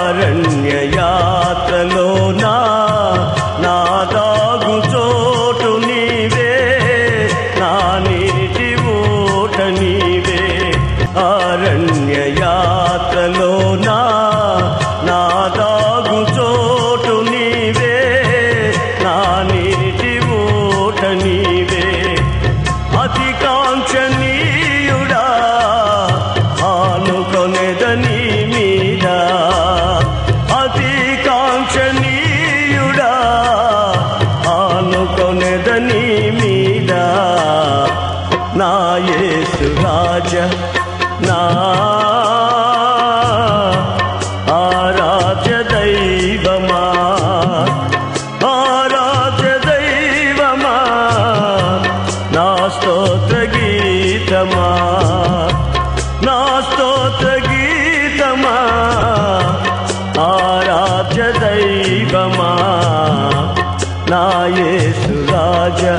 అరణ్య యాత్రలో నా దాగు చోటు నీవే, నా నీటి ఊట నీవే. అరణ్య యాత్రలో నా దాగు చోటు నీవే, నా నీటి ఊట నీవే. అతి కాంక్షణీయుడా ఆనుకొనెదని మీద, అతి కాంక్షణీయుడా ఆనుకొనెదని మీద. నా యేసు రాజా, నా ఆరాధ్య దైవమా, ఆరాధ్య దైవమా, నా స్తోత్ర గీతమా, నా స్తోత్ర గీతమా, ఆరాధ్య దైవమా, నా యేసు రాజా.